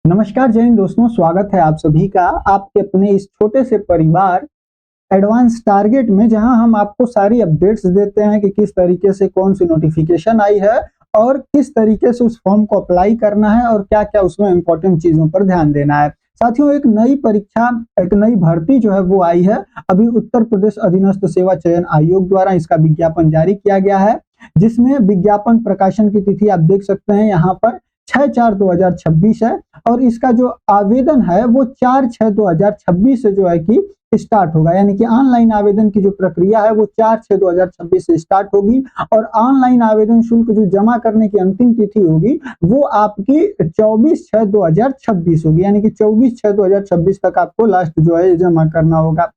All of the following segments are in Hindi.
नमस्कार जय हिंद दोस्तों, स्वागत है आप सभी का आपके अपने इस छोटे से परिवार एडवांस टारगेट में, जहां हम आपको सारी अपडेट्स देते हैं कि किस तरीके से कौन सी नोटिफिकेशन आई है और किस तरीके से उस फॉर्म को अप्लाई करना है और क्या-क्या उसमें इंपॉर्टेंट चीजों पर ध्यान देना है। साथियों, एक नई परीक्षा, एक नई भर्ती जो है वो आई है। अभी उत्तर प्रदेश अधीनस्थ सेवा चयन आयोग द्वारा इसका विज्ञापन जारी किया गया है, जिसमें विज्ञापन प्रकाशन की तिथि आप देख सकते हैं यहाँ पर 6/4/2026 है और इसका जो आवेदन है वो 4/6/2026 से जो है कि स्टार्ट होगा। यानी कि ऑनलाइन आवेदन की जो प्रक्रिया है वो 4/6/2026 से स्टार्ट होगी और ऑनलाइन आवेदन शुल्क जो जमा करने की अंतिम तिथि होगी वो आपकी 24/6/2026 होगी। यानी कि 24/6/2026 तक आपको लास्ट जो है जमा करना होगा।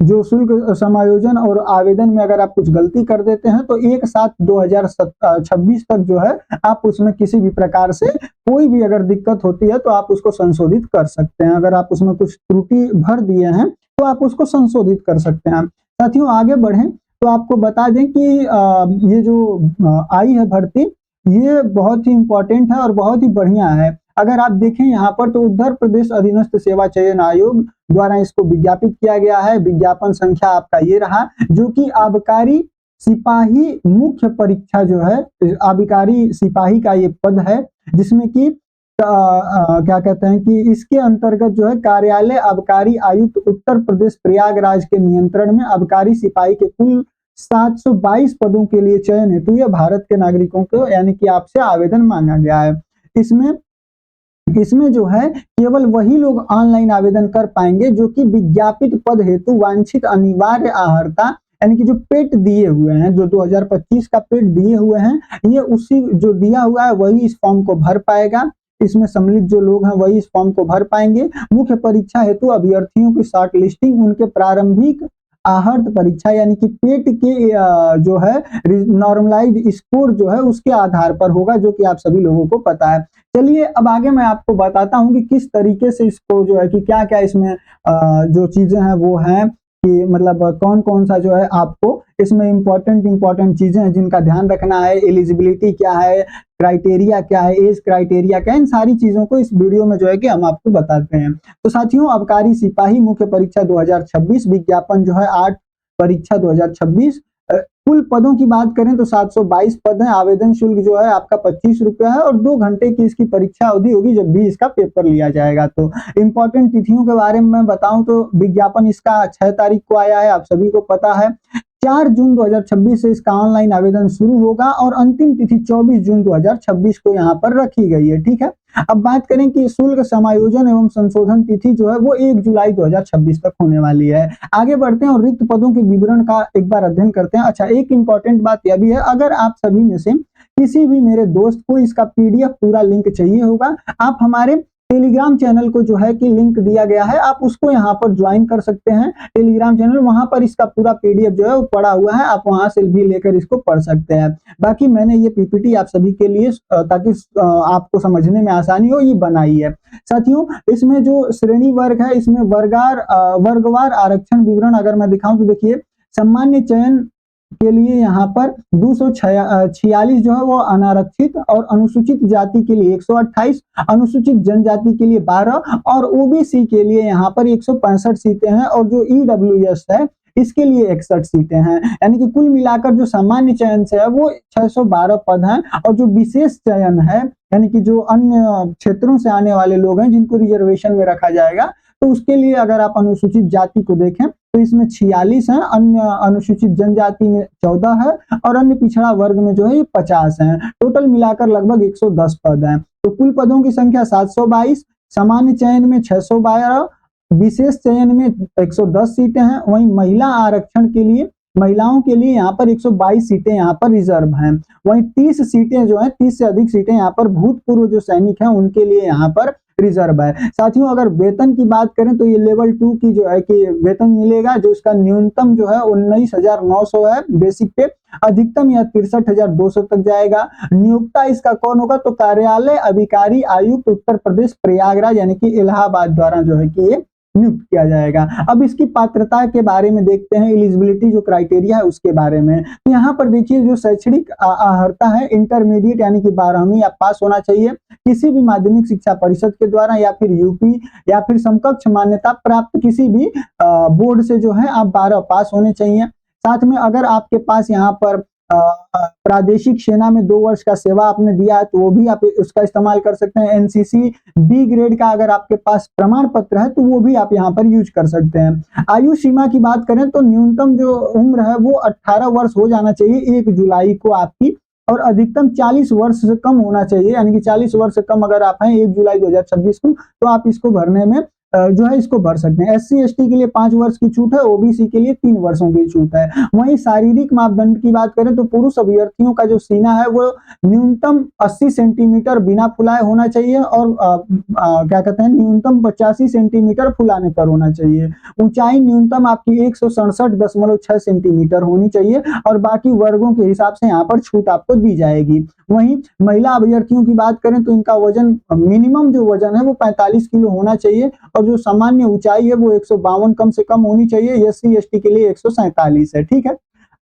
जो शुल्क समायोजन और आवेदन में अगर आप कुछ गलती कर देते हैं तो 1/7/2026 तक जो है आप उसमें किसी भी प्रकार से कोई भी अगर दिक्कत होती है तो आप उसको संशोधित कर सकते हैं। अगर आप उसमें कुछ त्रुटि भर दिए हैं तो आप उसको संशोधित कर सकते हैं। साथियों, आगे बढ़ें तो आपको बता दें कि ये जो आई है भर्ती, ये बहुत ही इंपॉर्टेंट है और बहुत ही बढ़िया है। अगर आप देखें यहाँ पर तो उत्तर प्रदेश अधीनस्थ सेवा चयन आयोग द्वारा इसको विज्ञापित किया गया है। विज्ञापन संख्या आपका ये रहा, जो कि आबकारी सिपाही मुख्य परीक्षा जो है, आबकारी सिपाही का ये पद है, जिसमें कि क्या कहते हैं कि इसके अंतर्गत जो है कार्यालय आबकारी आयुक्त उत्तर प्रदेश प्रयागराज के नियंत्रण में आबकारी सिपाही के कुल 722 पदों के लिए चयन हेतु यह भारत के नागरिकों को यानी कि आपसे आवेदन मांगा गया है। इसमें इसमें जो है केवल वही लोग ऑनलाइन आवेदन कर पाएंगे जो कि विज्ञापित पद हेतु वांछित अनिवार्य अर्हता यानी कि जो पेट दिए हुए हैं, जो 2025 का पेट दिए हुए हैं, ये उसी जो दिया हुआ है वही इस फॉर्म को भर पाएगा। इसमें सम्मिलित जो लोग हैं वही इस फॉर्म को भर पाएंगे। मुख्य परीक्षा हेतु अभ्यर्थियों की शॉर्ट लिस्टिंग उनके प्रारंभिक आहर्त परीक्षा यानी कि पेट के जो है नॉर्मलाइज स्कोर जो है उसके आधार पर होगा, जो कि आप सभी लोगों को पता है। चलिए अब आगे मैं आपको बताता हूँ कि किस तरीके से इसको जो है कि क्या-क्या इसमें जो चीजें हैं वो हैं कि मतलब कौन-कौन सा जो है आपको इसमें इम्पोर्टेंट चीजें हैं जिनका ध्यान रखना है। एलिजिबिलिटी क्या है, क्राइटेरिया क्या है, एज क्राइटेरिया क्या है, इन सारी चीजों को इस वीडियो में जो है कि हम आपको बताते हैं। तो साथियों, आबकारी सिपाही मुख्य परीक्षा 2026 विज्ञापन जो है 8 परीक्षा 2026। कुल पदों की बात करें तो 722 पद हैं। आवेदन शुल्क जो है आपका 25 रुपया है और 2 घंटे की इसकी परीक्षा अवधि होगी जब भी इसका पेपर लिया जाएगा। तो इंपॉर्टेंट तिथियों के बारे में मैं बताऊं तो विज्ञापन इसका 6 तारीख को आया है, आप सभी को पता है। 4 जून 2026 से इसका ऑनलाइन आवेदन शुरू होगा और अंतिम तिथि 24 जून 2026 को यहाँ पर रखी गई है। ठीक है, अब बात करें कि शुल्क समायोजन एवं संशोधन तिथि जो है वो 1 जुलाई 2026 तक होने वाली है। आगे बढ़ते हैं और रिक्त पदों के विवरण का एक बार अध्ययन करते हैं। अच्छा, एक इंपॉर्टेंट बात यह भी है, अगर आप सभी में से किसी भी मेरे दोस्त को इसका पीडीएफ पूरा लिंक चाहिए होगा, आप हमारे टेलीग्राम चैनल को जो है कि लिंक दिया गया है, आप उसको यहाँ पर ज्वाइन कर सकते हैं। टेलीग्राम चैनल, वहां पर इसका पूरा पीडीएफ जो है वो पड़ा हुआ है, आप वहां से भी लेकर इसको पढ़ सकते हैं। बाकी मैंने ये पीपीटी आप सभी के लिए ताकि आपको समझने में आसानी हो ये बनाई है। साथियों, इसमें जो श्रेणी वर्ग है, इसमें वर्गवार आरक्षण विवरण अगर मैं दिखाऊं तो देखिए, सामान्य चयन के लिए यहाँ पर 246 जो है वो अनारक्षित और अनुसूचित जाति के लिए 128, अनुसूचित जनजाति के लिए 12 और ओबीसी के लिए यहाँ पर 165 सीटें हैं और जो ईडब्ल्यूएस है इसके लिए 61 सीटें हैं। यानी कि कुल मिलाकर जो सामान्य चयन से है वो 612 पद हैं और जो विशेष चयन है यानी कि जो अन्य क्षेत्रों से आने वाले लोग हैं जिनको रिजर्वेशन में रखा जाएगा, तो उसके लिए अगर आप अनुसूचित जाति को देखें तो इसमें 46 है, अन्य अनुसूचित जनजाति में 14 है और अन्य पिछड़ा वर्ग में जो है ये 50 है। टोटल मिलाकर लगभग 110 पद हैं। तो कुल पदों की संख्या 722, सामान्य चयन में 612, विशेष चयन में 110 सीटें हैं। वहीं महिला आरक्षण के लिए, महिलाओं के लिए यहाँ पर 122 सीटें यहाँ पर रिजर्व हैं। वहीं 30 सीटें जो है, 30 से अधिक सीटें यहाँ पर भूतपूर्व जो सैनिक हैं उनके लिए यहाँ पर रिजर्व है। साथियों, अगर वेतन की बात करें तो ये लेवल 2 की जो है कि वेतन मिलेगा, जो इसका न्यूनतम जो है 19,900 है बेसिक पे, अधिकतम यह 63,200 तक जाएगा। नियोक्ता इसका कौन होगा तो कार्यालय अधिकारी आयुक्त उत्तर प्रदेश प्रयागराज यानी कि इलाहाबाद द्वारा जो है कि ये नियुक्त किया जाएगा। अब इसकी पात्रता के बारे में देखते हैं, एलिजिबिलिटी जो क्राइटेरिया है उसके बारे में। तो यहाँ पर देखिए जो शैक्षणिक अर्हता है, इंटरमीडिएट यानी कि 12वीं आप पास होना चाहिए किसी भी माध्यमिक शिक्षा परिषद के द्वारा, या फिर यूपी या फिर समकक्ष मान्यता प्राप्त किसी भी बोर्ड से जो है आप 12 पास होने चाहिए। साथ में अगर आपके पास यहाँ पर प्रादेशिक सेना में 2 वर्ष का सेवा आपने दिया है तो वो भी आप उसका इस्तेमाल कर सकते हैं। एनसीसी बी ग्रेड का अगर आपके पास प्रमाण पत्र है तो वो भी आप यहाँ पर यूज कर सकते हैं। आयु सीमा की बात करें तो न्यूनतम जो उम्र है वो 18 वर्ष हो जाना चाहिए 1 जुलाई को आपकी, और अधिकतम 40 वर्ष से कम होना चाहिए, यानी कि 40 वर्ष से कम अगर आप हैं 1 जुलाई 2026 को तो आप इसको भरने में जो है इसको भर सकते हैं। एससी एसटी के लिए 5 वर्ष की छूट है, ओबीसी के लिए 3 वर्षों की छूट है। वहीं शारीरिक मापदंड की बात करें तो पुरुष अभ्यर्थियों का जो सीना है वो न्यूनतम 80 सेंटीमीटर बिना फुलाए होना चाहिए, और क्या कहते हैं न्यूनतम 85 सेंटीमीटर फुलाने पर होना चाहिए। ऊंचाई न्यूनतम आपकी 167.6 सेंटीमीटर होनी चाहिए, और बाकी वर्गों के हिसाब से यहाँ पर छूट आपको दी जाएगी। वहीं महिला अभ्यर्थियों की बात करें तो इनका वजन मिनिमम जो वजन है वो 45 किलो होना चाहिए, और जो सामान्य ऊंचाई है वो 152 कम से कम होनी चाहिए। एससी एसटी के लिए 147 है। ठीक है,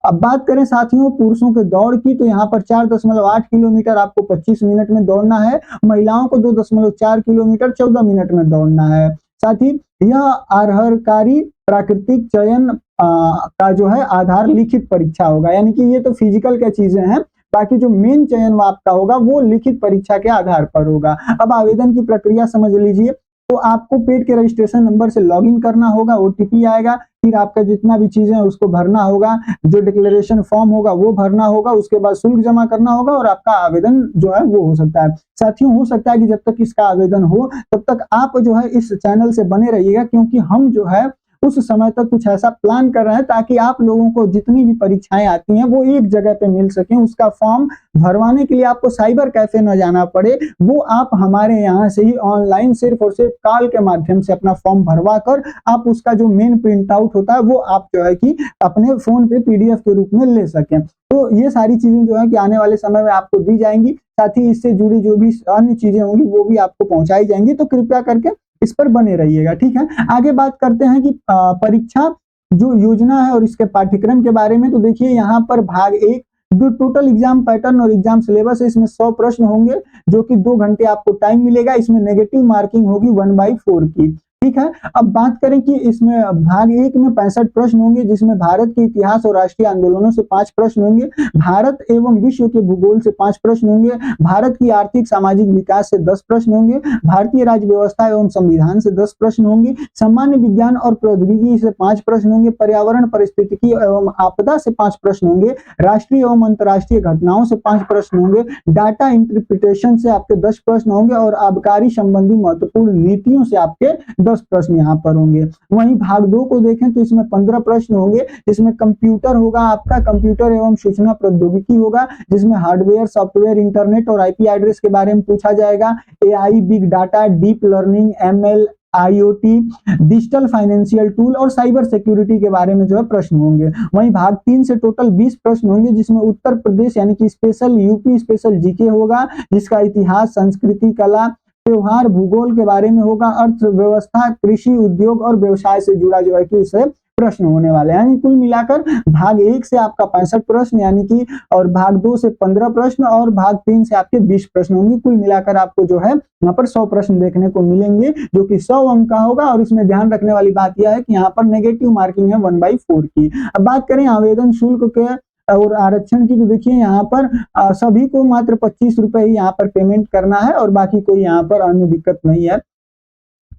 अब बात करें साथियों पुरुषों के दौड़ की, तो यहाँ पर 4.8 किलोमीटर आपको 25 मिनट में दौड़ना है। महिलाओं को 2.4 किलोमीटर 14 मिनट में दौड़ना है। साथ ही यह अर्हकारी प्राकृतिक चयन का जो है आधार लिखित परीक्षा होगा, यानी कि ये तो फिजिकल क्या चीजें हैं, बाकी जो मेन चयन आपका होगा वो लिखित परीक्षा के आधार पर होगा। अब आवेदन की प्रक्रिया समझ लीजिए। तो आपको पेड के रजिस्ट्रेशन नंबर से लॉगिन करना होगा, ओटीपी आएगा, फिर आपका जितना भी चीजें है उसको भरना होगा, जो डिक्लेरेशन फॉर्म होगा वो भरना होगा, उसके बाद शुल्क जमा करना होगा और आपका आवेदन जो है वो हो सकता है। साथियों हो सकता है कि जब तक इसका आवेदन हो तब तक आप जो है इस चैनल से बने रहिएगा, क्योंकि हम जो है उस समय तक कुछ ऐसा प्लान कर रहे हैं ताकि आप लोगों को जितनी भी परीक्षाएं आती हैं वो एक जगह पे मिल सके। उसका फॉर्म भरवाने के लिए आपको साइबर कैफे न जाना पड़े, वो आप हमारे यहाँ से ही ऑनलाइन सिर्फ और सिर्फ कॉल के माध्यम से अपना फॉर्म भरवा कर आप उसका जो मेन प्रिंट आउट होता है वो आप जो है कि अपने फोन पे पीडीएफ के रूप में ले सकें। तो ये सारी चीजें जो है कि आने वाले समय में आपको दी जाएंगी, साथ ही इससे जुड़ी जो भी अन्य चीजें होंगी वो भी आपको पहुंचाई जाएंगी। तो कृपया करके इस पर बने रहिएगा। ठीक है, आगे बात करते हैं कि परीक्षा जो योजना है और इसके पाठ्यक्रम के बारे में। तो देखिए यहाँ पर भाग 1 जो टोटल एग्जाम पैटर्न और एग्जाम सिलेबस है, इसमें 100 प्रश्न होंगे जो कि 2 घंटे आपको टाइम मिलेगा। इसमें नेगेटिव मार्किंग होगी 1/4 की। ठीक है, अब बात करें कि इसमें भाग 1 में 65 प्रश्न होंगे, जिसमें भारत के इतिहास और राष्ट्रीय आंदोलनों से 5 प्रश्न होंगे, भारत एवं विश्व के भूगोल से 5 प्रश्न होंगे, भारत की आर्थिक सामाजिक विकास से 10 प्रश्न होंगे, भारतीय राज्य व्यवस्था एवं संविधान से 10 प्रश्न होंगे, सामान्य विज्ञान और प्रौद्योगिकी से 5 प्रश्न होंगे, पर्यावरण परिस्थितिकी एवं आपदा से 5 प्रश्न होंगे, राष्ट्रीय एवं अंतर्राष्ट्रीय घटनाओं से 5 प्रश्न होंगे, डाटा इंटरप्रिटेशन से आपके 10 प्रश्न होंगे, और आबकारी संबंधी महत्वपूर्ण नीतियों से आपके 10 प्रश्न यहाँ पर होंगे। वहीं भाग 2 को देखें तो इसमें 15 प्रश्न होंगे, जिसमें कंप्यूटर होगा, आपका कंप्यूटर एवं सूचना प्रौद्योगिकी होगा, जिसमें हार्डवेयर सॉफ्टवेयर इंटरनेट और आईपी एड्रेस के बारे में पूछा जाएगा, AI big data deep learning ML IoT digital financial tool और साइबर सिक्योरिटी के बारे में जो है प्रश्न होंगे। वहीं भाग 3 से टोटल 20 प्रश्न होंगे, जिसमें उत्तर प्रदेश यानी कि स्पेशल यूपी स्पेशल जीके होगा, जिसका इतिहास संस्कृति कला त्योहार भूगोल के बारे में होगा, अर्थव्यवस्था कृषि उद्योग और व्यवसाय से जुड़ा जो है कि इससे प्रश्न होने वाले हैं। कुल मिलाकर भाग 1 से आपका 65 प्रश्न यानी कि, और भाग 2 से 15 प्रश्न और भाग 3 से आपके 20 प्रश्न होंगे। कुल मिलाकर आपको जो है यहाँ पर 100 प्रश्न देखने को मिलेंगे, जो कि 100 अंक का होगा। और इसमें ध्यान रखने वाली बात यह है कि यहाँ पर नेगेटिव मार्किंग है 1/4 की। अब बात करें आवेदन शुल्क के और आरक्षण की, तो देखिए यहाँ पर सभी को मात्र 25 रुपए ही यहाँ पर पेमेंट करना है, और बाकी कोई यहाँ पर अन्य दिक्कत नहीं है।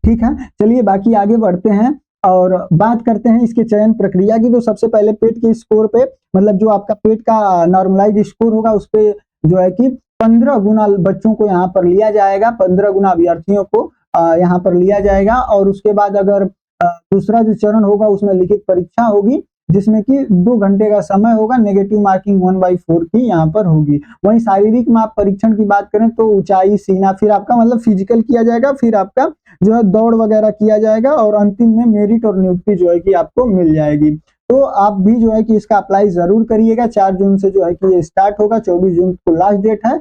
ठीक है, चलिए बाकी आगे बढ़ते हैं और बात करते हैं इसके चयन प्रक्रिया की। तो सबसे पहले पेट के स्कोर पे, मतलब जो आपका पेट का नॉर्मलाइज स्कोर होगा उस पे जो है कि 15 गुना बच्चों को यहाँ पर लिया जाएगा, 15 गुना अभ्यर्थियों को यहाँ पर लिया जाएगा। और उसके बाद अगर दूसरा जो चरण होगा उसमें लिखित परीक्षा होगी, जिसमें कि 2 घंटे का समय होगा, नेगेटिव मार्किंग 1/4 की यहाँ पर होगी। वहीं शारीरिक माप परीक्षण की बात करें तो ऊंचाई सीना, फिर आपका मतलब फिजिकल किया जाएगा, फिर आपका जो है दौड़ वगैरह किया जाएगा, और अंतिम में मेरिट और नियुक्ति जो है कि आपको मिल जाएगी। तो आप भी जो है कि इसका अप्लाई जरूर करिएगा। 4 जून से जो है कि ये स्टार्ट होगा, 24 जून को लास्ट डेट है।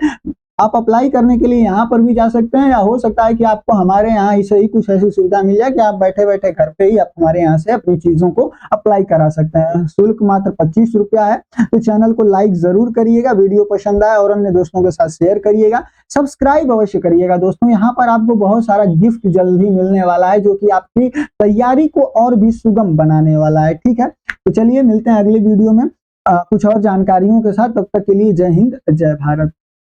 आप अप्लाई करने के लिए यहाँ पर भी जा सकते हैं, या हो सकता है कि आपको हमारे यहाँ ऐसे ही कुछ ऐसी सुविधा मिल जाए कि आप बैठे बैठे घर पे ही आप हमारे यहाँ से अपनी चीजों को अप्लाई करा सकते हैं। शुल्क मात्र 25 रुपया है। तो चैनल को लाइक जरूर करिएगा, वीडियो पसंद आए और अन्य दोस्तों के साथ शेयर करिएगा, सब्सक्राइब अवश्य करिएगा। दोस्तों यहाँ पर आपको बहुत सारा गिफ्ट जल्द ही मिलने वाला है, जो कि आपकी तैयारी को और भी सुगम बनाने वाला है। ठीक है, तो चलिए मिलते हैं अगले वीडियो में कुछ और जानकारियों के साथ। तब तक के लिए जय हिंद, जय भारत।